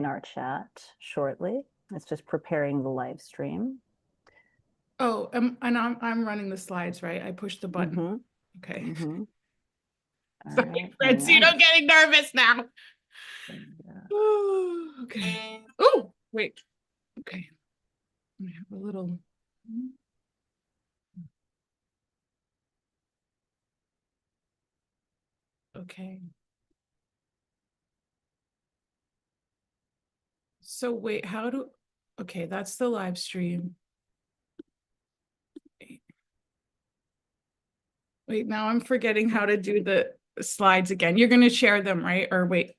in our chat shortly. It's just preparing the live stream. Oh, and I'm running the slides, right? I pushed the button. Okay. Sorry, Right, Francine, I'm getting nervous now. Okay. Oh, wait. Okay. I have a little. Okay. So wait, okay, that's the live stream. Wait, now I'm forgetting how to do the slides again. You're going to share them, right? Or wait.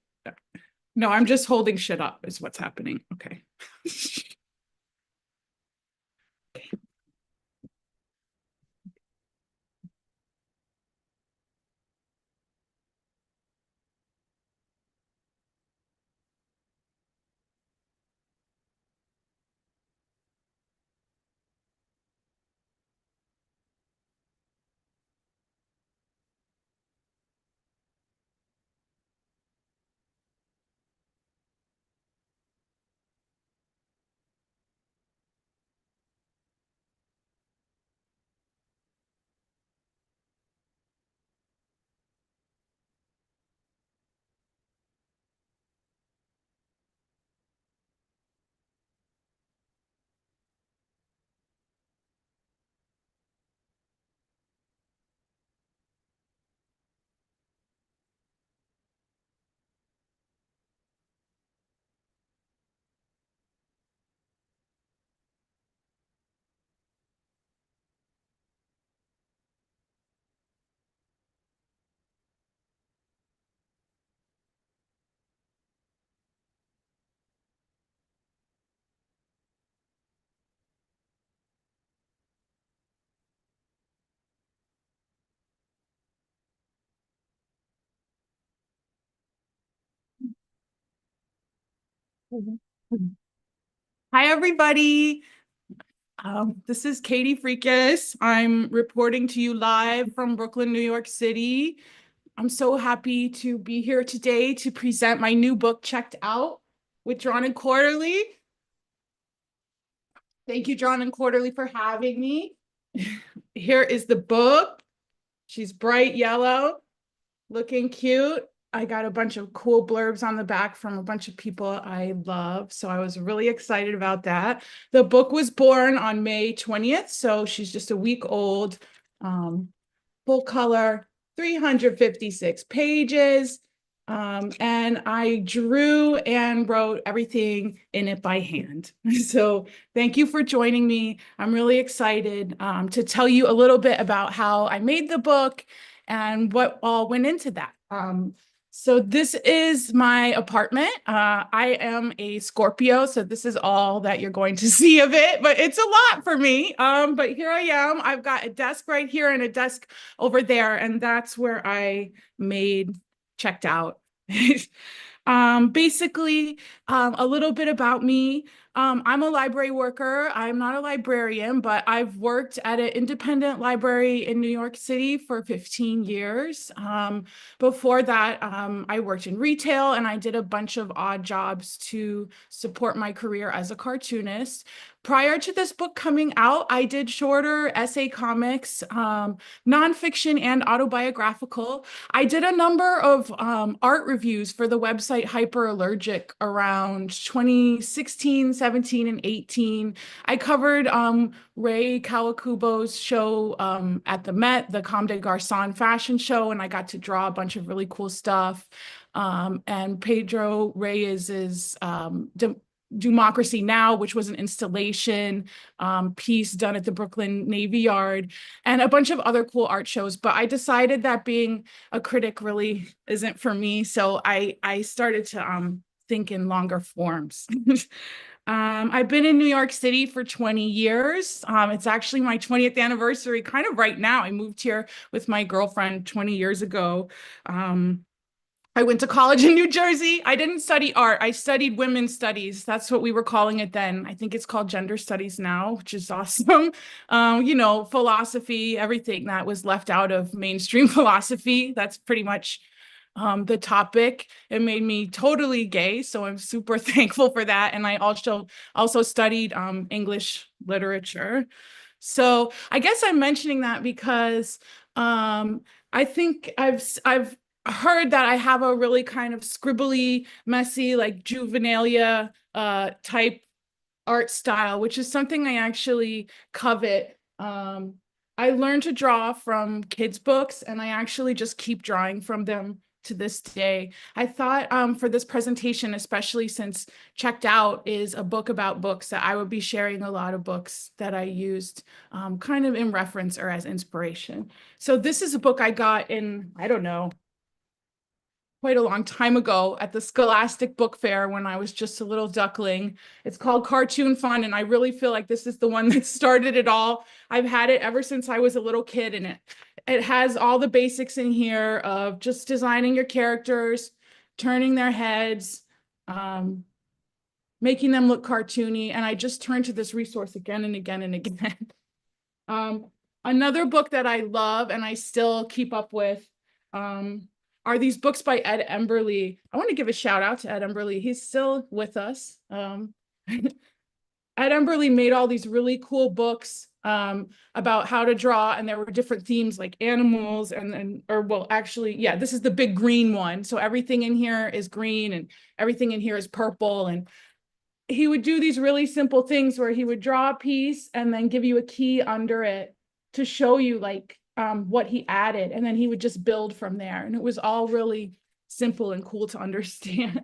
No, I'm just holding shit up is what's happening. Okay. Hi, everybody. This is Katie Fricas. I'm reporting to you live from Brooklyn, New York City. I'm so happy to be here today to present my new book, Checked Out, with Drawn and Quarterly. Thank you, Drawn and Quarterly, for having me. Here is the book. She's bright yellow, looking cute. I got a bunch of cool blurbs on the back from a bunch of people I love. So I was really excited about that. The book was born on May 20th. So she's just a week old, full color, 356 pages. And I drew and wrote everything in it by hand. So thank you for joining me. I'm really excited to tell you a little bit about how I made the book and what all went into that. So this is my apartment. I am a Scorpio, so this is all that you're going to see of it, but it's a lot for me. But here I am. I've got a desk right here and a desk over there, and that's where I made Checked Out. Basically, a little bit about me. I'm a library worker. I'm not a librarian, but I've worked at an independent library in New York City for 15 years. Before that, I worked in retail and I did a bunch of odd jobs to support my career as a cartoonist. Prior to this book coming out, I did shorter essay comics, nonfiction and autobiographical. I did a number of art reviews for the website Hyperallergic around 2016, 17, and 18. I covered Ray Kawakubo's show at the Met, the Comme des Garçons fashion show, and I got to draw a bunch of really cool stuff. And Pedro Reyes's Democracy Now!, which was an installation piece done at the Brooklyn Navy Yard, and a bunch of other cool art shows. But I decided that being a critic really isn't for me. So I started to think in longer forms. I've been in New York City for 20 years. It's actually my 20th anniversary, kind of right now. I moved here with my girlfriend 20 years ago. I went to college in New Jersey. I didn't study art. I studied women's studies. That's what we were calling it then. I think it's called gender studies now, which is awesome. You know, philosophy, everything that was left out of mainstream philosophy. That's pretty much the topic. It made me totally gay, so I'm super thankful for that. And I also studied English literature. So I guess I'm mentioning that because I think I've heard that I have a really kind of scribbly, messy, like juvenilia type art style, which is something I actually covet. I learned to draw from kids' books, and I actually just keep drawing from them to this day. I thought for this presentation, especially since Checked Out is a book about books, that I would be sharing a lot of books that I used kind of in reference or as inspiration. So this is a book I got in, I don't know, quite a long time ago at the Scholastic Book Fair when I was just a little duckling. It's called Cartoon Fun, and I really feel like this is the one that started it all. I've had it ever since I was a little kid, and it has all the basics in here of just designing your characters, turning their heads, making them look cartoony, and I just turn to this resource again and again and again. Another book that I love and I still keep up with are these books by Ed Emberley. I want to give a shout out to Ed Emberley. He's still with us. Ed Emberley made all these really cool books about how to draw, and there were different themes like animals actually, yeah, this is the big green one. So everything in here is green and everything in here is purple, and he would do these really simple things where he would draw a piece and then give you a key under it to show you like what he added, and then he would just build from there, and it was all really simple and cool to understand.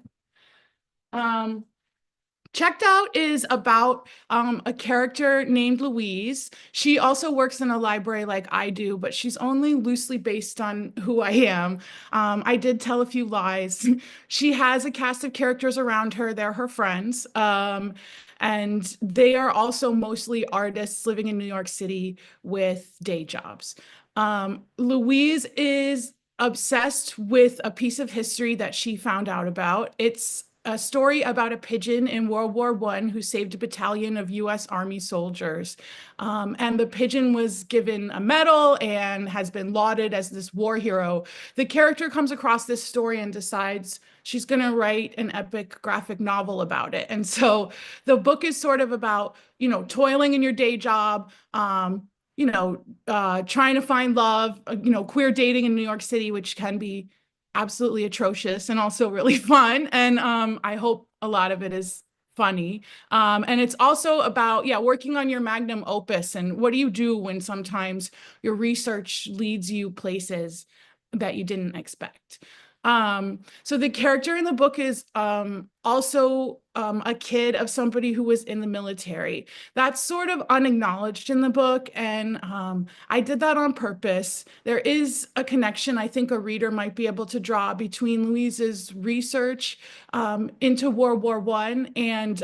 Checked Out is about a character named Louise. She also works in a library like I do, but she's only loosely based on who I am. I did tell a few lies. She has a cast of characters around her. They're her friends. And they are also mostly artists living in New York City with day jobs. Louise is obsessed with a piece of history that she found out about. It's a story about a pigeon in World War I who saved a battalion of US Army soldiers. And the pigeon was given a medal and has been lauded as this war hero. The character comes across this story and decides she's going to write an epic graphic novel about it. And so the book is sort of about, toiling in your day job, trying to find love, queer dating in New York City, which can be absolutely atrocious and also really fun. And I hope a lot of it is funny. And it's also about, working on your magnum opus and what do you do when sometimes your research leads you places that you didn't expect. So the character in the book is also a kid of somebody who was in the military. That's sort of unacknowledged in the book, and I did that on purpose. There is a connection I think a reader might be able to draw between Louise's research into World War I and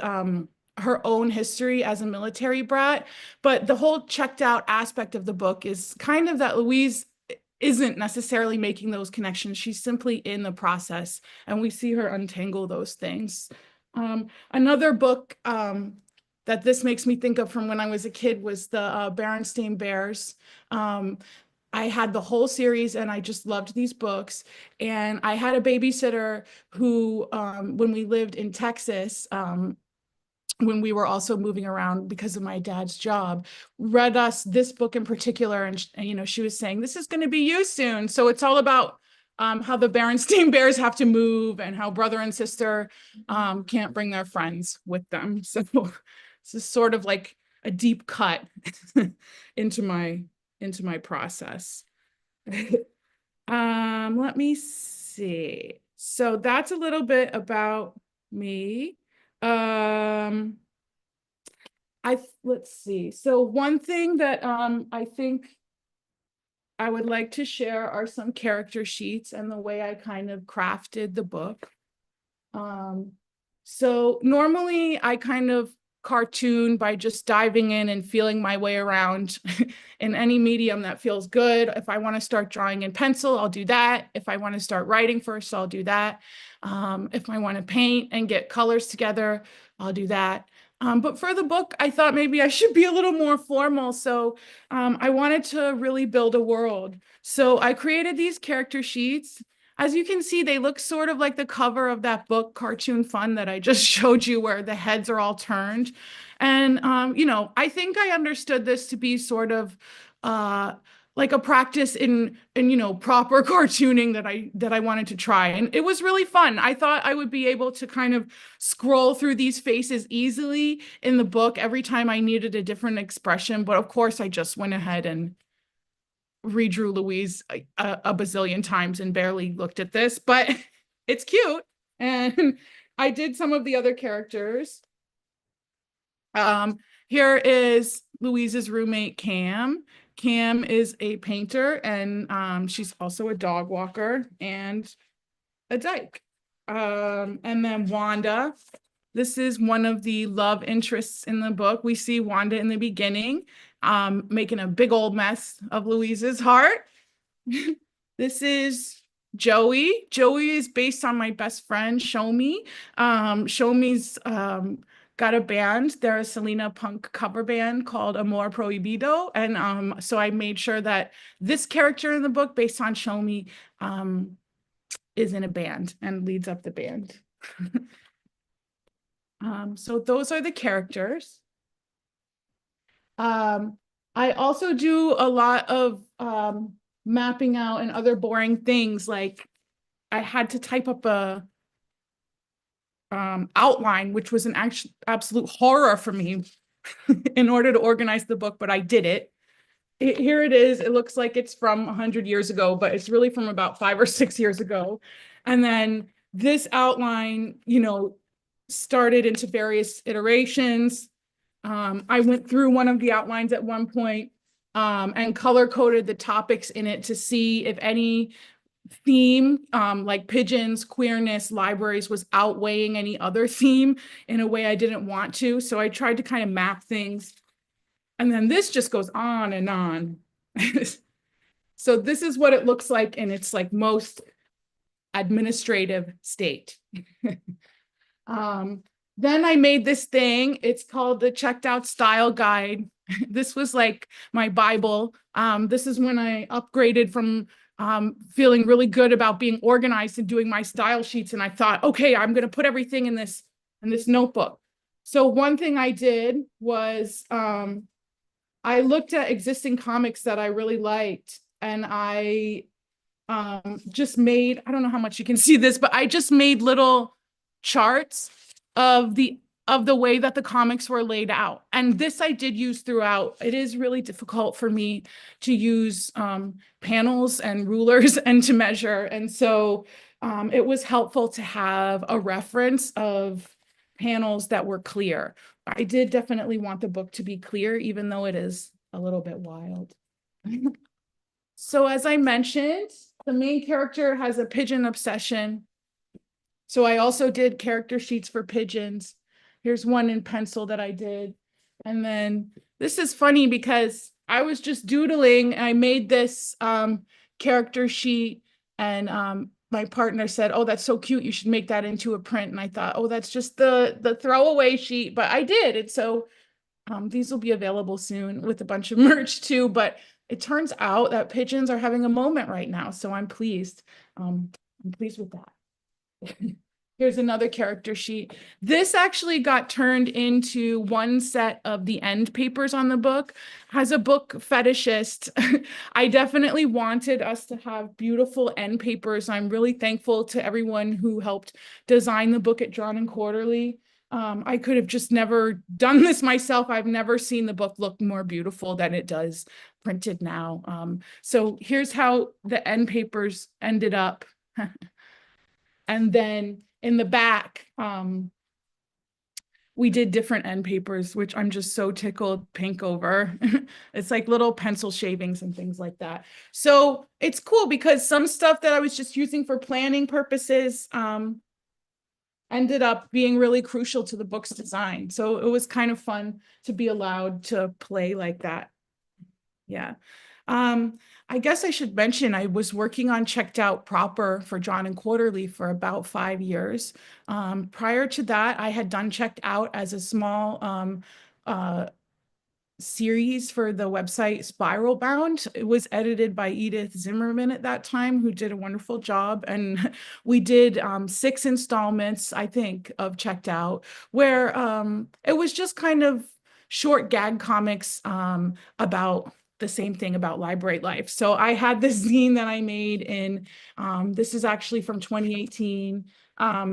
her own history as a military brat. But the whole checked out aspect of the book is kind of that Louise isn't necessarily making those connections. She's simply in the process, and we see her untangle those things. Another book that this makes me think of from when I was a kid was the Berenstain Bears. I had the whole series and I just loved these books. And I had a babysitter who, when we lived in Texas, when we were also moving around because of my dad's job, read us this book in particular. And she was saying, this is going to be you soon. So it's all about how the Berenstain Bears have to move and how brother and sister can't bring their friends with them. So this is sort of like a deep cut into my process. Let me see. So that's a little bit about me. Let's see. So one thing that I think I would like to share are some character sheets and the way I kind of crafted the book. So normally I kind of cartoon by just diving in and feeling my way around in any medium that feels good. If I want to start drawing in pencil, I'll do that. If I want to start writing first, I'll do that. If I want to paint and get colors together, I'll do that. But for the book, I thought maybe I should be a little more formal. So I wanted to really build a world. So I created these character sheets. as you can see, they look sort of like the cover of that book, Cartoon Fun, that I just showed you, where the heads are all turned. And, you know, I think I understood this to be sort of like a practice in, you know, proper cartooning that I wanted to try. And it was really fun. I thought I would be able to kind of scroll through these faces easily in the book every time I needed a different expression. But of course, I just went ahead and redrew Louise a bazillion times and barely looked at this, but it's cute. And I did some of the other characters. Here is Louise's roommate, Cam. Cam is a painter, and she's also a dog walker and a dyke. And then Wanda. This is one of the love interests in the book. We see Wanda in the beginning, making a big old mess of Louise's heart. This is Joey. Joey is based on my best friend, Show Me. Show Me's got a band. They're a Selena punk cover band called Amor Prohibido. And so I made sure that this character in the book, based on Show Me, is in a band and leads up the band. So those are the characters. I also do a lot of mapping out and other boring things. Like I had to type up a outline, which was an absolute horror for me in order to organize the book, but I did it. Here it is. It looks like it's from 100 years ago, but it's really from about 5 or 6 years ago. And then this outline, you know, started into various iterations. I went through one of the outlines at one point and color coded the topics in it to see if any theme, like pigeons, queerness, libraries, was outweighing any other theme in a way I didn't want to. So I tried to kind of map things. And then this just goes on and on. So this is what it looks like in its like most administrative state. Then I made this thing. It's called the Checked Out Style Guide. This was like my Bible. This is when I upgraded from feeling really good about being organized and doing my style sheets. And I thought, okay, I'm going to put everything in this notebook. So one thing I did was I looked at existing comics that I really liked, and I just made, I don't know how much you can see this, but I just made little charts of the way that the comics were laid out. And this I did use throughout. It is really difficult for me to use panels and rulers and to measure. And so it was helpful to have a reference of panels that were clear. I did definitely want the book to be clear, even though it is a little bit wild. So as I mentioned, the main character has a pigeon obsession. So I also did character sheets for pigeons. Here's one in pencil that I did. And then this is funny because I was just doodling and I made this character sheet, and my partner said, oh, that's so cute, you should make that into a print. And I thought, oh, that's just the throwaway sheet, but I did. And so these will be available soon with a bunch of merch too. But it turns out that pigeons are having a moment right now. So I'm pleased. I'm pleased with that. Here's another character sheet. This actually got turned into one set of the end papers on the book. As a book fetishist, I definitely wanted us to have beautiful end papers. I'm really thankful to everyone who helped design the book at Drawn and Quarterly. I could have just never done this myself. I've never seen the book look more beautiful than it does printed now. So here's how the end papers ended up. And then in the back, we did different end papers, which I'm just so tickled pink over. It's like little pencil shavings and things like that. So it's cool because some stuff that I was just using for planning purposes ended up being really crucial to the book's design. So it was kind of fun to be allowed to play like that. Yeah. I guess I should mention I was working on Checked Out proper for Drawn and Quarterly for about 5 years. Prior to that, I had done Checked Out as a small series for the website Spiral Bound. It was edited by Edith Zimmerman at that time, who did a wonderful job. And we did 6 installments, I think, of Checked Out, where it was just kind of short gag comics about the same thing about library life. So I had this zine that I made in, this is actually from 2018.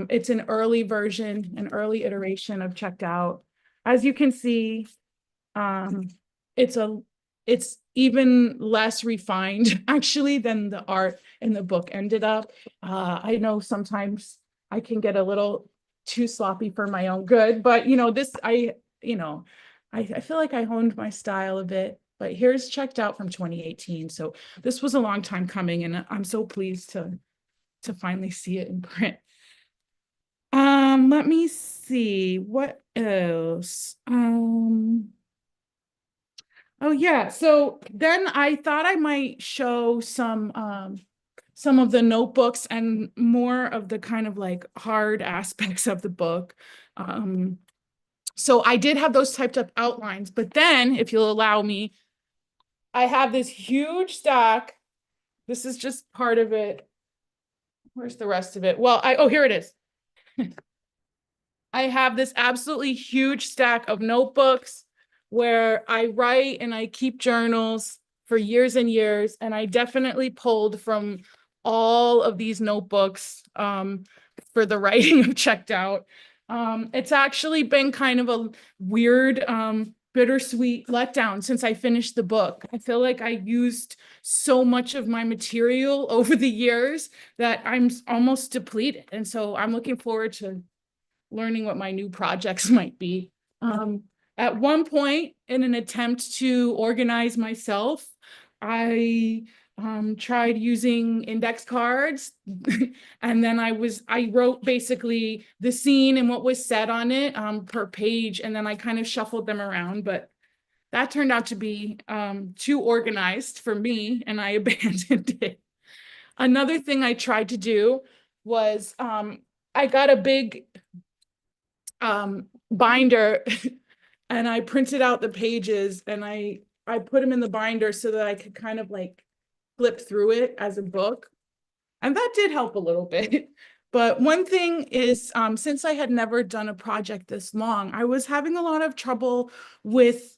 It's an early version, an early iteration of Checked Out. As you can see, um, it's even less refined actually than the art in the book ended up. I know sometimes I can get a little too sloppy for my own good, but I feel like I honed my style a bit. But here's Checked Out from 2018. So this was a long time coming, and I'm so pleased to finally see it in print. Let me see what else. Oh yeah, so then I thought I might show some of the notebooks and more of the kind of like hard aspects of the book. So I did have those typed up outlines, but then if you'll allow me, I have this huge stack. This is just part of it. Where's the rest of it? Well, oh, here it is. I have this absolutely huge stack of notebooks where I write and I keep journals for years and years. And I definitely pulled from all of these notebooks for the writing of Checked Out. It's actually been kind of a weird, bittersweet letdown since I finished the book. I feel like I used so much of my material over the years that I'm almost depleted. And so I'm looking forward to learning what my new projects might be. At one point, in an attempt to organize myself, I tried using index cards, and then I wrote basically the scene and what was said on it per page, and then I kind of shuffled them around, but that turned out to be too organized for me, and I abandoned it. Another thing I tried to do was I got a big binder and I printed out the pages and I put them in the binder so that I could kind of like flip through it as a book. And that did help a little bit. But one thing is, since I had never done a project this long, I was having a lot of trouble with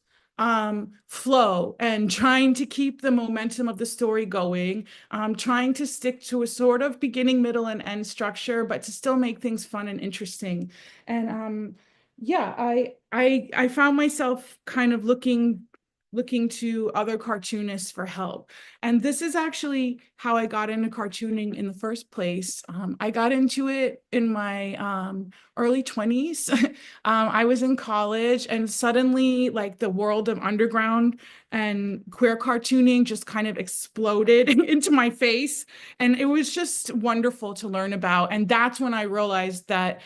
flow and trying to keep the momentum of the story going, trying to stick to a sort of beginning, middle, and end structure, but to still make things fun and interesting. And yeah, I found myself kind of looking to other cartoonists for help. And this is actually how I got into cartooning in the first place. I got into it in my early 20s. I was in college and suddenly like the world of underground and queer cartooning just kind of exploded into my face. And it was just wonderful to learn about. And that's when I realized that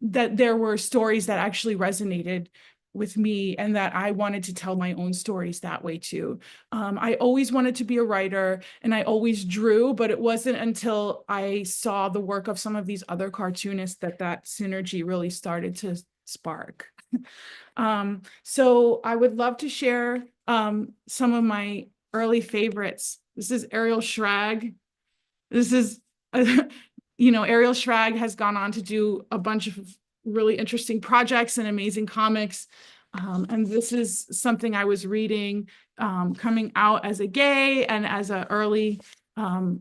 that there were stories that actually resonated with me and that I wanted to tell my own stories that way too. I always wanted to be a writer and I always drew, but it wasn't until I saw the work of some of these other cartoonists that synergy really started to spark. So I would love to share some of my early favorites. This is Ariel Schrag. This is, Ariel Schrag has gone on to do a bunch of really interesting projects and amazing comics. And this is something I was reading coming out as a gay and as a early, a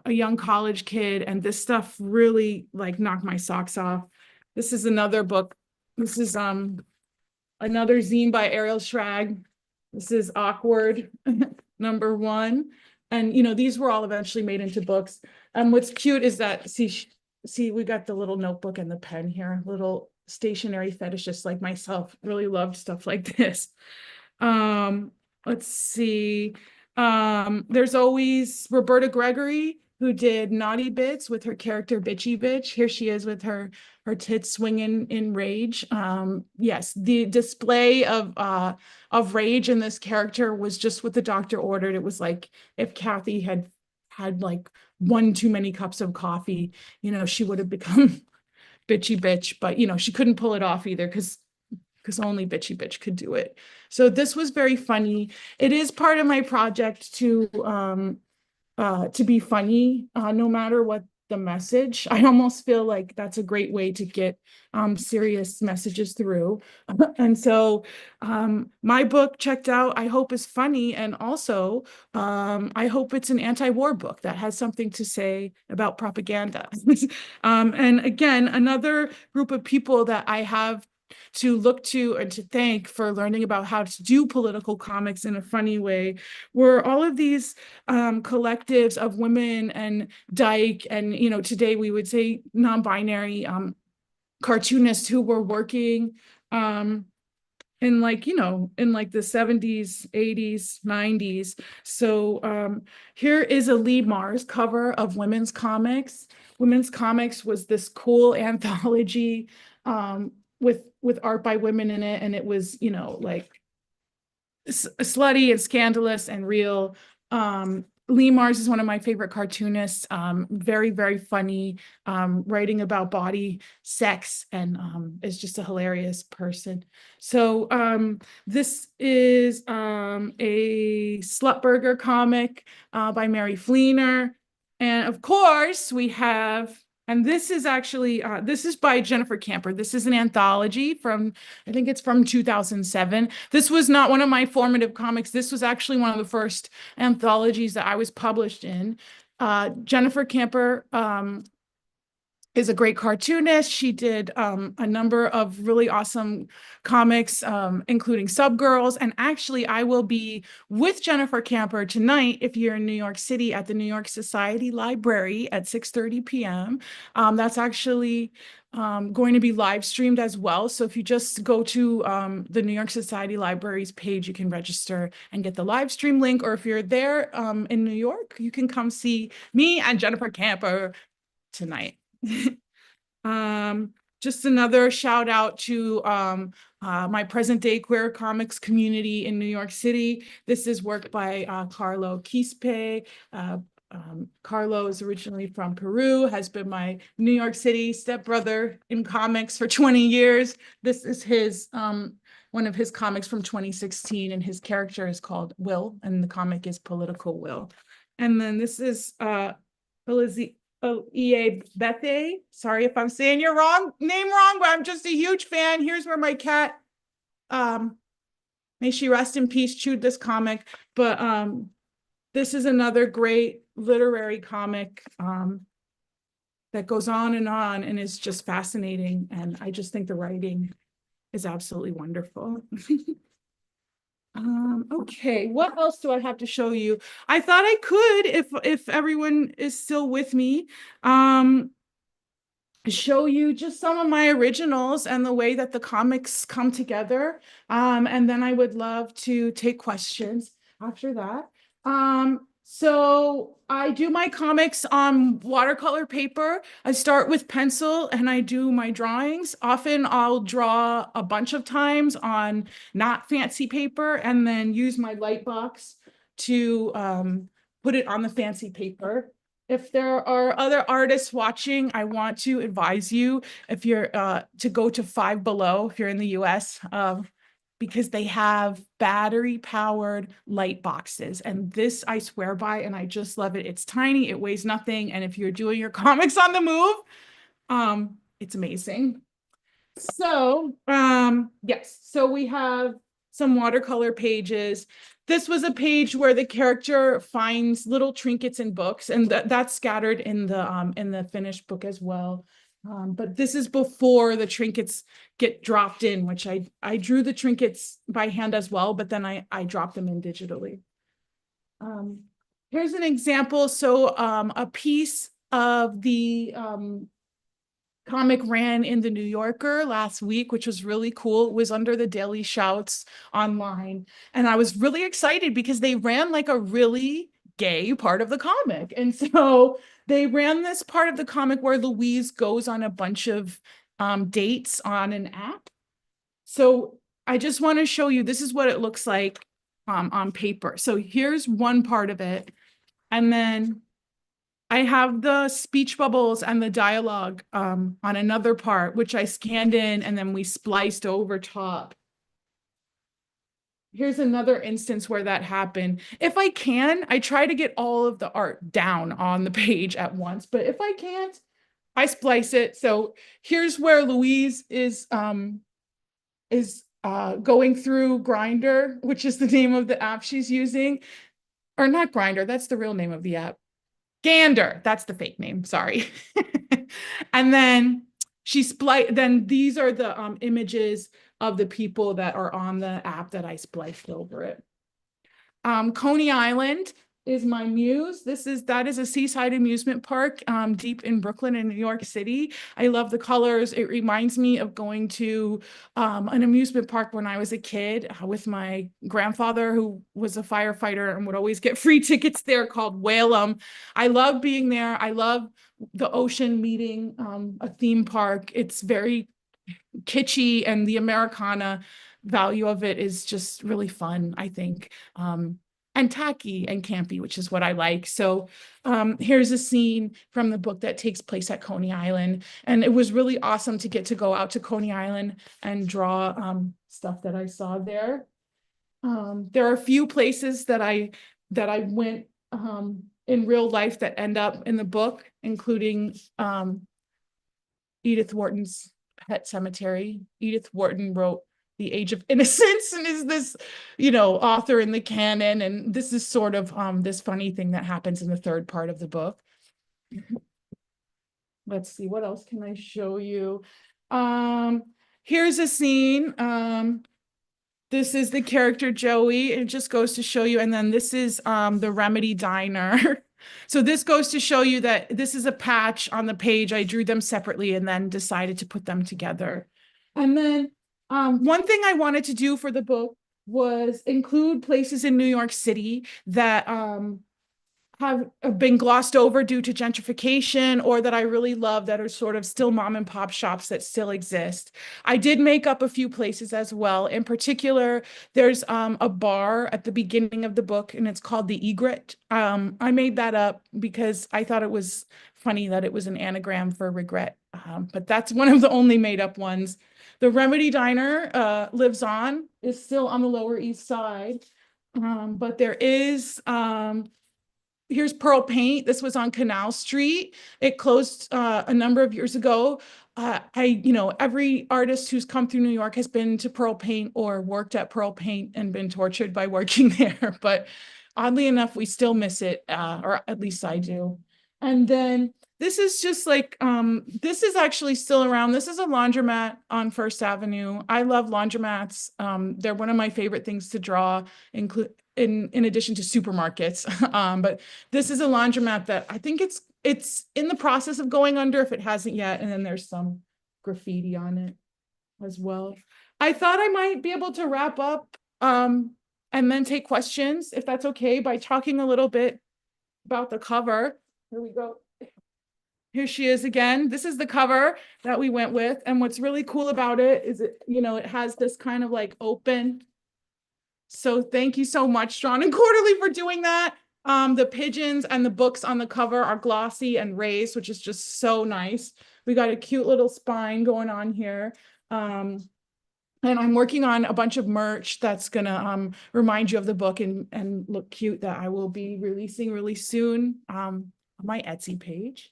young college kid. And this stuff really like knocked my socks off. This is another book. This is another zine by Ariel Schrag. This is Awkward, #1. And, these were all eventually made into books. What's cute is that, see, we got the little notebook and the pen here. Little stationary fetishists like myself really loved stuff like this. Let's see. There's always Roberta Gregory, who did Naughty Bits with her character Bitchy Bitch. Here she is with her tits swinging in rage. Yes, the display of rage in this character was just what the doctor ordered. It was like if Kathy had like one too many cups of coffee, she would have become bitchy bitch, but she couldn't pull it off either because because only bitchy bitch could do it. So this was very funny. It is part of my project to be funny, no matter what the message. I almost feel like that's a great way to get serious messages through. And so my book, Checked Out, I hope is funny. And also, I hope it's an anti-war book that has something to say about propaganda. And again, another group of people that I have to look to and to thank for learning about how to do political comics in a funny way were all of these collectives of women and dyke and, you know, today we would say non-binary cartoonists who were working in like, you know, in like the 70s, 80s, 90s. So here is a Lee Mars cover of Women's Comics. Women's Comics was this cool anthology with art by women in it, and it was, you know, like slutty and scandalous and real. Lee Mars is one of my favorite cartoonists, very, very funny, writing about body, sex, and is just a hilarious person. So this is a Slutburger comic by Mary Fleener. And of course, we have, and this is actually, this is by Jennifer Camper. This is an anthology from, I think it's from 2007. This was not one of my formative comics. This was actually one of the first anthologies that I was published in. Jennifer Camper is a great cartoonist. She did a number of really awesome comics, including Subgirls. And actually, I will be with Jennifer Camper tonight, if you're in New York City, at the New York Society Library at 6:30 p.m. That's actually going to be live streamed as well. So if you just go to the New York Society Library's page, you can register and get the live stream link. Or if you're there in New York, you can come see me and Jennifer Camper tonight. Just another shout out to my present day queer comics community in New York City. This is work by Carlo Quispe. Carlo is originally from Peru, has been my New York City stepbrother in comics for 20 years. This is his one of his comics from 2016, and his character is called Will, and the comic is Political Will. And then this is E.A. Bethe. Sorry if I'm saying your name wrong, but I'm just a huge fan. Here's where my cat, may she rest in peace, chewed this comic. But this is another great literary comic that goes on and is just fascinating. And I just think the writing is absolutely wonderful. Okay, what else do I have to show you? I thought I could, if everyone is still with me, show you just some of my originals and the way that the comics come together. And then I would love to take questions after that. So I do my comics on watercolor paper. I start with pencil and I do my drawings. Often I'll draw a bunch of times on not fancy paper and then use my light box to put it on the fancy paper. If there are other artists watching, I want to advise you if you're to go to Five Below if you're in the US. Because they have battery powered light boxes. And this I swear by, and I just love it. It's tiny, it weighs nothing. And if you're doing your comics on the move, it's amazing. So yes, so we have some watercolor pages. This was a page where the character finds little trinkets in books, and that's scattered in the finished book as well. But this is before the trinkets get dropped in, which I drew the trinkets by hand as well, but then I dropped them in digitally. Here's an example. So a piece of the comic ran in the New Yorker last week, which was really cool. It was under the Daily Shouts online. And I was really excited because they ran like a really gay part of the comic. And so they ran this part of the comic where Louise goes on a bunch of dates on an app. So I just want to show you, this is what it looks like on paper. So here's one part of it. And then I have the speech bubbles and the dialogue on another part, which I scanned in and then we spliced over top. Here's another instance where that happened. If I can, I try to get all of the art down on the page at once, but if I can't, I splice it. So here's where Louise is going through Grinder, which is the name of the app she's using. Or not Grinder, that's the real name of the app. Gander, that's the fake name, sorry. And then then these are the images of the people that are on the app that I spliced over it. Coney Island is my muse. That is a seaside amusement park deep in Brooklyn in New York City. I love the colors. It reminds me of going to an amusement park when I was a kid with my grandfather, who was a firefighter and would always get free tickets there, called Whalum. I love being there. I love the ocean meeting a theme park. It's very kitschy, and the Americana value of it is just really fun, I think. And tacky and campy, which is what I like. So here's a scene from the book that takes place at Coney Island. And it was really awesome to get to go out to Coney Island and draw stuff that I saw there. There are a few places that I went in real life that end up in the book, including Edith Wharton's Pet Cemetery. Edith Wharton wrote The Age of Innocence and is this, author in the canon. And this is sort of this funny thing that happens in the third part of the book. Let's see, what else can I show you? Here's a scene. This is the character Joey. It just goes to show you. And then this is the Remedy Diner. So this goes to show you that this is a patch on the page. I drew them separately and then decided to put them together. And then one thing I wanted to do for the book was include places in New York City that have been glossed over due to gentrification, or that I really love that are sort of still mom and pop shops that still exist. I did make up a few places as well. In particular, there's a bar at the beginning of the book and it's called the Egret. I made that up because I thought it was funny that it was an anagram for regret, but that's one of the only made up ones. The Remedy Diner lives on, is still on the Lower East Side, but there is here's Pearl Paint. This was on Canal Street. It closed a number of years ago. Every artist who's come through New York has been to Pearl Paint or worked at Pearl Paint and been tortured by working there. But oddly enough, we still miss it, or at least I do. And then this is just like, this is actually still around. This is a laundromat on First Avenue. I love laundromats. They're one of my favorite things to draw, in addition to supermarkets. But this is a laundromat that I think it's in the process of going under, if it hasn't yet. And then there's some graffiti on it as well. I thought I might be able to wrap up and then take questions, if that's okay, by talking a little bit about the cover. Here we go. Here she is again. This is the cover that we went with. And what's really cool about it is it has this kind of like open. So thank you so much, Strong and Quarterly, for doing that. The pigeons and the books on the cover are glossy and raised, which is just so nice. We got a cute little spine going on here. And I'm working on a bunch of merch that's gonna remind you of the book and look cute, that I will be releasing really soon on my Etsy page.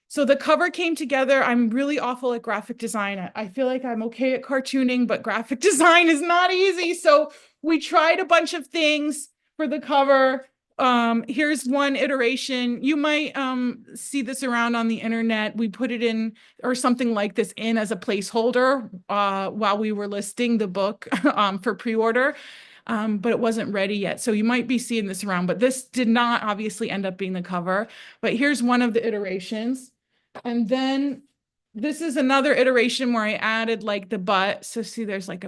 So the cover came together. I'm really awful at graphic design. I feel like I'm okay at cartooning, but graphic design is not easy. So we tried a bunch of things for the cover. Here's one iteration. You might see this around on the internet. We put it in, or something like this, in as a placeholder while we were listing the book for pre-order. But it wasn't ready yet. So you might be seeing this around, but this did not obviously end up being the cover. But here's one of the iterations. And then this is another iteration where I added like the butt. So see, there's like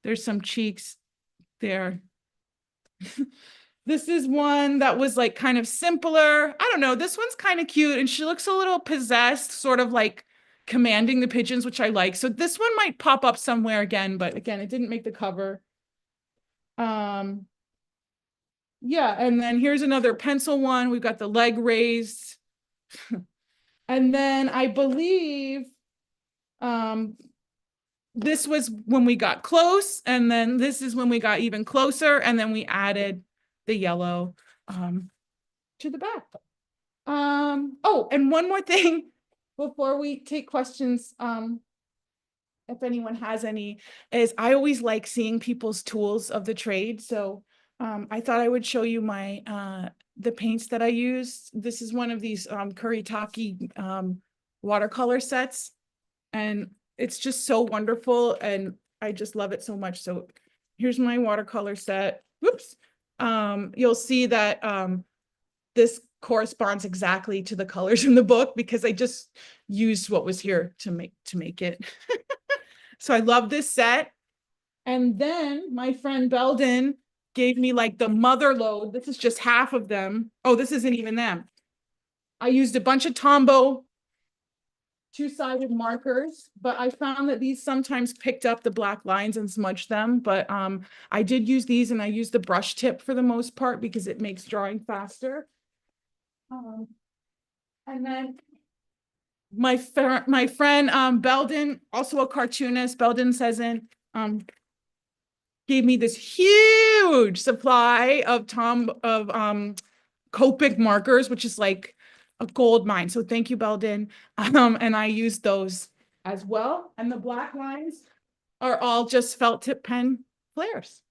there's some cheeks there. This is one that was like kind of simpler. I don't know. This one's kind of cute, and she looks a little possessed, sort of like commanding the pigeons, which I like. So this one might pop up somewhere again, but again, it didn't make the cover. Yeah, and then here's another pencil one. We've got the leg raised. And then I believe um, this was when we got close, and then this is when we got even closer, and then we added the yellow to the back. Oh, and one more thing before we take questions, if anyone has any, is I always like seeing people's tools of the trade. So I thought I would show you my the paints that I use. This is one of these Kuretake watercolor sets, and it's just so wonderful, and I just love it so much. So here's my watercolor set. Whoops. You'll see that this corresponds exactly to the colors in the book because I just used what was here to make it. So I love this set. And then my friend Belden gave me like the mother load. This is just half of them. Oh, this isn't even them. I used a bunch of Tombow two-sided markers, but I found that these sometimes picked up the black lines and smudged them. But I did use these, and I used the brush tip for the most part because it makes drawing faster. And then my friend Belden, also a cartoonist, Belden Sezin, gave me this huge supply of Copic markers, which is like a gold mine. So thank you, Belden. And I used those as well. And the black lines are all just felt tip pen flares.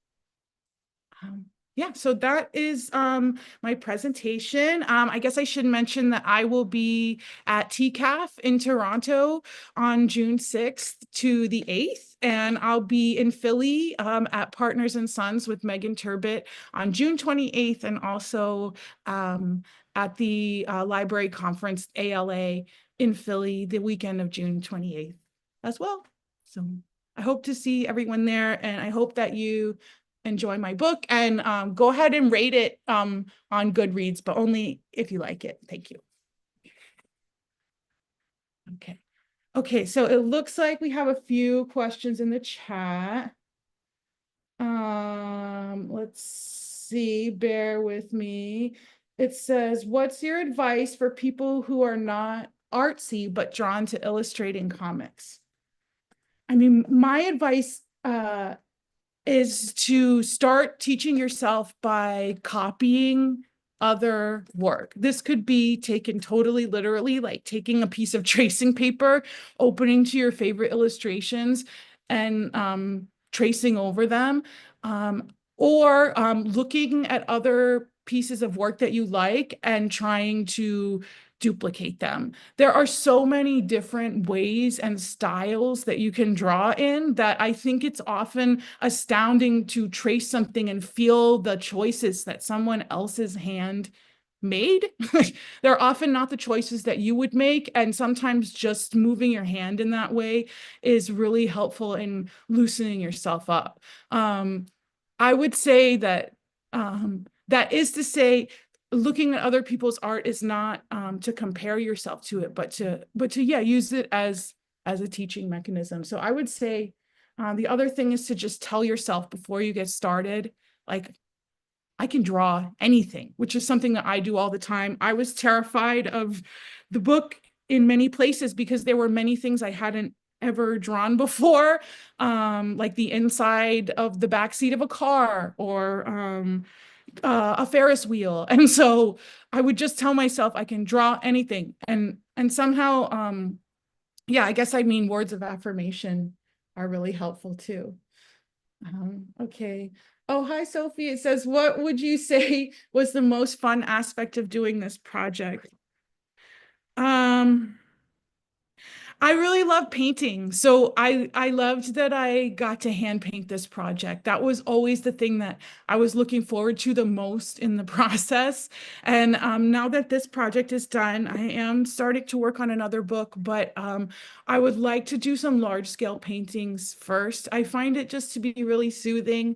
Yeah, so that is my presentation. I guess I should mention that I will be at TCAF in Toronto on June 6th to the 8th, and I'll be in Philly at Partners and Sons with Megan Turbot on June 28th, and also at the library conference ALA in Philly the weekend of June 28th as well. So I hope to see everyone there, and I hope that you enjoy my book, and go ahead and rate it on Goodreads, but only if you like it. Thank you. Okay. Okay, so it looks like we have a few questions in the chat. Let's see, bear with me. It says, what's your advice for people who are not artsy but drawn to illustrating comics? I mean, my advice is to start teaching yourself by copying other work. This could be taken totally literally, like taking a piece of tracing paper, opening to your favorite illustrations, and tracing over them, or looking at other pieces of work that you like and trying to duplicate them. There are so many different ways and styles that you can draw in that I think it's often astounding to trace something and feel the choices that someone else's hand made. They're often not the choices that you would make, and sometimes just moving your hand in that way is really helpful in loosening yourself up. I would say that that is to say, looking at other people's art is not to compare yourself to it, but to yeah, use it as a teaching mechanism. So I would say the other thing is to just tell yourself before you get started, like, I can draw anything, which is something that I do all the time. I was terrified of the book in many places because there were many things I hadn't ever drawn before, like the inside of the backseat of a car, or a Ferris wheel. And so I would just tell myself I can draw anything. And somehow, yeah, I guess I mean words of affirmation are really helpful too. Okay. Oh, hi, Sophie. It says, what would you say was the most fun aspect of doing this project? I really love painting. So I loved that I got to hand paint this project. That was always the thing that I was looking forward to the most in the process. And now that this project is done, I am starting to work on another book, but I would like to do some large scale paintings first. I find it just to be really soothing.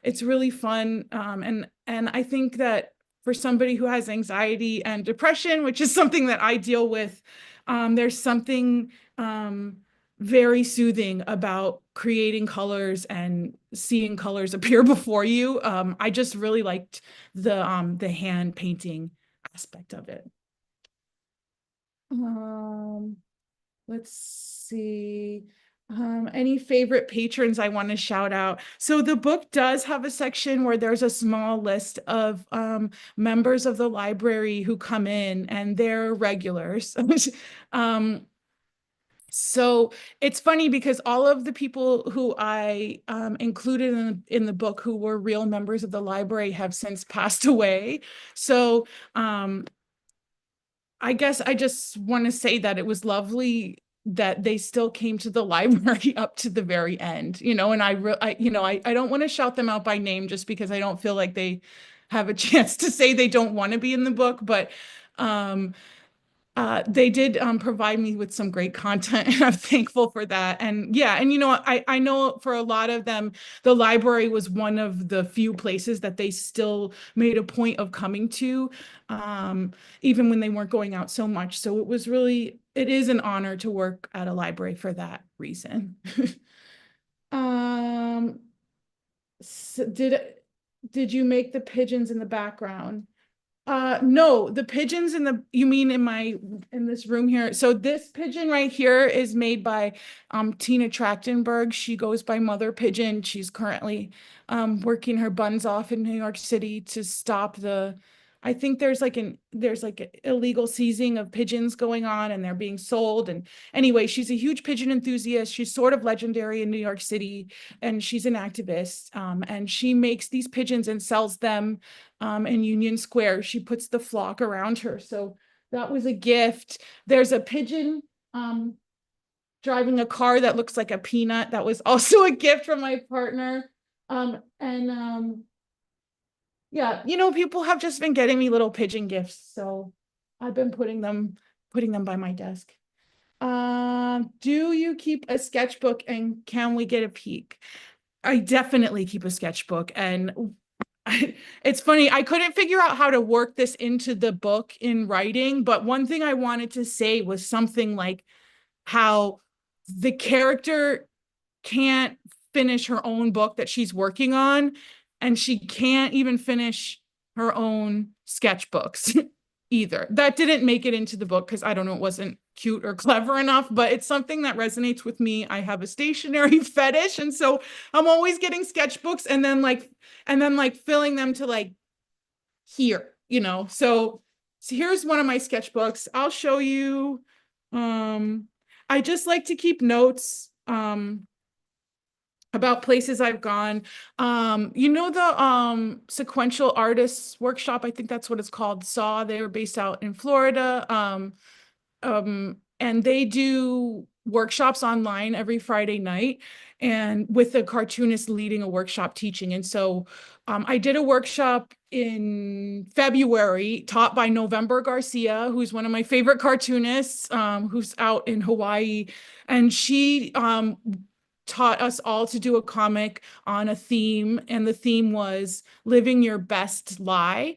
It's really fun. And I think that for somebody who has anxiety and depression, which is something that I deal with, there's something very soothing about creating colors and seeing colors appear before you. I just really liked the hand painting aspect of it. Um, let's see. Any favorite patrons I want to shout out? So the book does have a section where there's a small list of members of the library who come in, and they're regulars. um, so it's funny because all of the people who I included in the book who were real members of the library have since passed away. So I guess I just want to say that it was lovely that they still came to the library up to the very end, and I don't want to shout them out by name just because I don't feel like they have a chance to say they don't want to be in the book, but um, they did provide me with some great content, and I'm thankful for that. And yeah, and I know for a lot of them, the library was one of the few places that they still made a point of coming to, even when they weren't going out so much. So it is an honor to work at a library for that reason. Um, so did you make the pigeons in the background? No, the pigeons you mean in this room here. So this pigeon right here is made by Tina Trachtenberg. She goes by Mother Pigeon. She's currently working her buns off in New York City to stop I think there's like an illegal seizing of pigeons going on, and they're being sold. And anyway, she's a huge pigeon enthusiast. She's sort of legendary in New York City, and she's an activist. And she makes these pigeons and sells them in Union Square. She puts the flock around her. So that was a gift. There's a pigeon driving a car that looks like a peanut. That was also a gift from my partner. And yeah, people have just been getting me little pigeon gifts. So I've been putting them by my desk. Do you keep a sketchbook, and can we get a peek? I definitely keep a sketchbook, and it's funny, I couldn't figure out how to work this into the book in writing, but one thing I wanted to say was something like how the character can't finish her own book that she's working on, and she can't even finish her own sketchbooks either. That didn't make it into the book because I don't know, it wasn't cute or clever enough, but it's something that resonates with me. I have a stationery fetish, and so I'm always getting sketchbooks and then like filling them to like here, so here's one of my sketchbooks. I'll show you. I just like to keep notes about places I've gone. The sequential artists workshop, I think that's what it's called, they were based out in Florida. And they do workshops online every Friday night, and with a cartoonist leading a workshop teaching. And so I did a workshop in February taught by November Garcia, who's one of my favorite cartoonists, who's out in Hawaii. And she taught us all to do a comic on a theme, and the theme was living your best lie.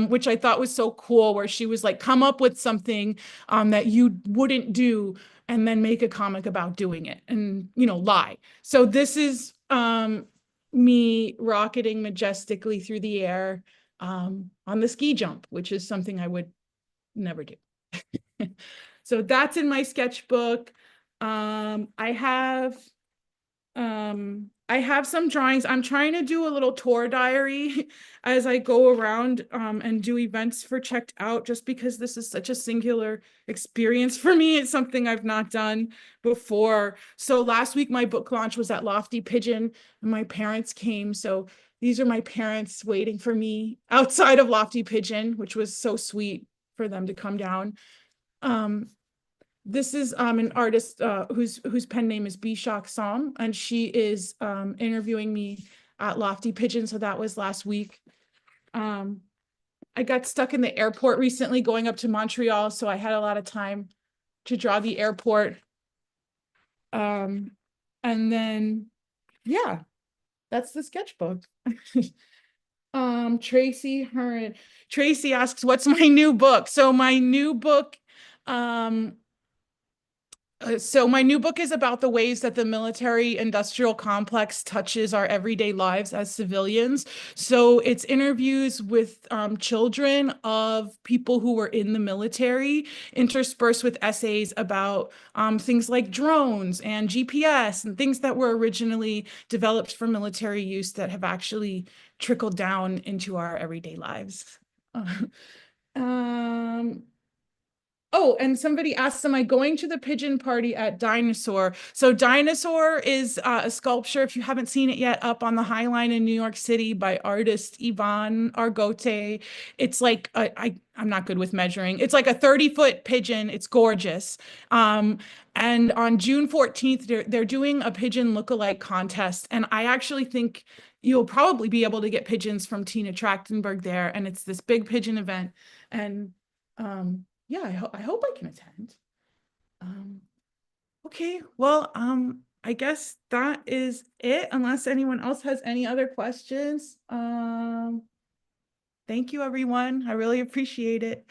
Which I thought was so cool, where she was like, come up with something that you wouldn't do and then make a comic about doing it and, lie. So this is me rocketing majestically through the air on the ski jump, which is something I would never do. So that's in my sketchbook. I have some drawings. I'm trying to do a little tour diary as I go around and do events for Checked Out, just because this is such a singular experience for me. It's something I've not done before. So last week, my book launch was at Lofty Pigeon, and my parents came. So these are my parents waiting for me outside of Lofty Pigeon, which was so sweet for them to come down. This is an artist whose pen name is Bishak Som, and she is interviewing me at Lofty Pigeon. So that was last week. I got stuck in the airport recently going up to Montreal, so I had a lot of time to draw the airport. And then, yeah, that's the sketchbook. Tracy asks, what's my new book? So my new book, So my new book is about the ways that the military industrial complex touches our everyday lives as civilians. So it's interviews with children of people who were in the military, interspersed with essays about things like drones and GPS and things that were originally developed for military use that have actually trickled down into our everyday lives. Um, Oh, and somebody asked, am I going to the pigeon party at Dinosaur? So Dinosaur is a sculpture, if you haven't seen it yet, up on the High Line in New York City by artist Yvonne Argote. It's like, I'm not good with measuring. It's like a 30-foot pigeon. It's gorgeous. And on June 14th, they're doing a pigeon lookalike contest. And I actually think you'll probably be able to get pigeons from Tina Trachtenberg there. And it's this big pigeon event. And yeah, I hope I can attend. Um, okay, well, I guess that is it, unless anyone else has any other questions. Thank you, everyone. I really appreciate it.